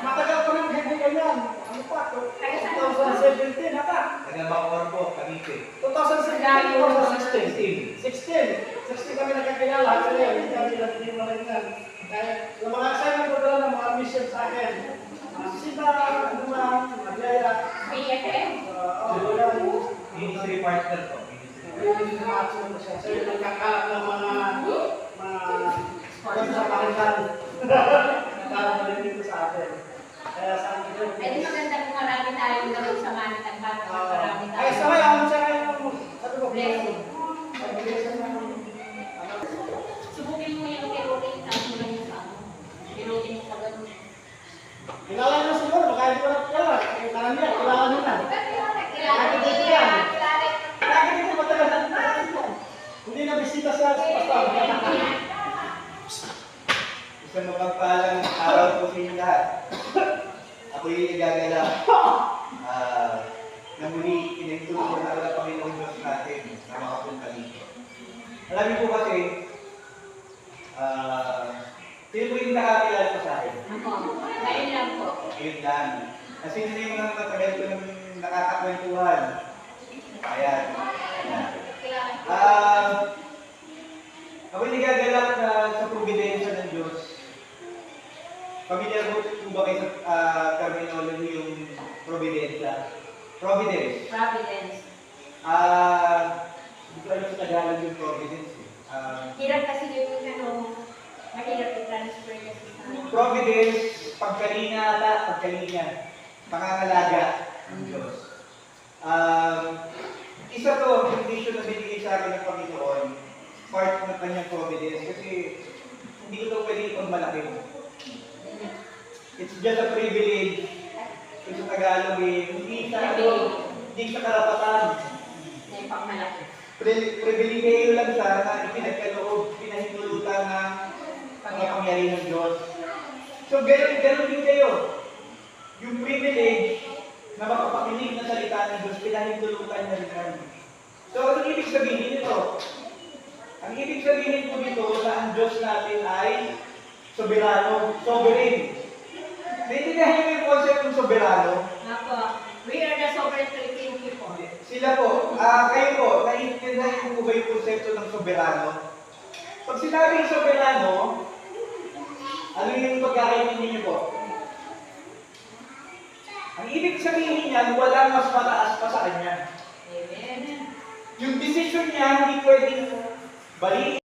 Matagal pa rin hindi ganyan. Ano pa? 2017 na ka? Taga-Bacor po, Cavite. 2017, 16 kami nagkakilala. Kasi hindi kami nagkakilala yan. Kaya yung mga assignment ko doon ng mga mission sa akin. Sina, Magyaya. BFF? Ministry partner po. So yung nagkakalat ng mga sa pangkat. Nagkakalat dito sa atin. Kaya sa akin yun. Ay, di maganda kung marami tayong gawin sa manitan para marami tayo. Ay, sabay ako sa sabi ko, Blessing. blessing. Subukin mo yung kirutin, tapos mo lang yung sa ano. Kirutin mo sa ganun. Kilala nyo siguro, baka hindi ko na kilala. Kaya karamihan, kilala nyo na. Kilala dito yan. Lagi dito matagal na. Hindi na bisita sa pastor. Isang mapagpalang araw po sa inyo lahat. Ako'y nagagala na muli pinagtulungan na ng Panginoon Diyos natin na makapunta dito. Alam niyo po kasi, sino po yung nakakilala ko sa akin? Ako, ngayon lang po. Ayun lang. Kasi hindi yung mga matagal ko ng nakakakwentuhan. Ayan. Ako'y nagagalak na sa providensya ng Diyos. Pamilyar po ba kayo sa terminology yung providensya? Providence. Providence. Hindi ko alam sa Tagalog yung providence. Hirap kasi yung ano, mahirap i-transfer kasi sa Providence, pagkalinga, pangangalaga ng Diyos. Isa to, condition na binigay sa akin ng Panginoon, part ng kanyang providence, kasi hindi ko ito pwede itong malaki. It's just a privilege. Ito sa Tagalog hindi sa karapatan. na yung pangmalaki. Pribilehiyo lang sa na ipinagkaloob, pinahintulutan ng pangyayari ng Diyos. So, ganun din kayo. Yung privilege na makapakinig ng salita ng Diyos, pinahintulutan na rin kami. So, anong ibig sabihin nito? Ang ibig sabihin po dito na ang Diyos natin ay soberano, sovereign. Naintindihan niyo yung concept ng soberano? Ako, we are the sovereign Philippine people. Sila po, kayo po, naiintindihan niyo po ba yung konsepto ng soberano? Pag sinabing soberano, ano yung pagkakaintindi niyo po? Ang ibig sabihin niyan, walang mas mataas pa sa kanya. Amen. Yung decision niya, hindi pwedeng baliin.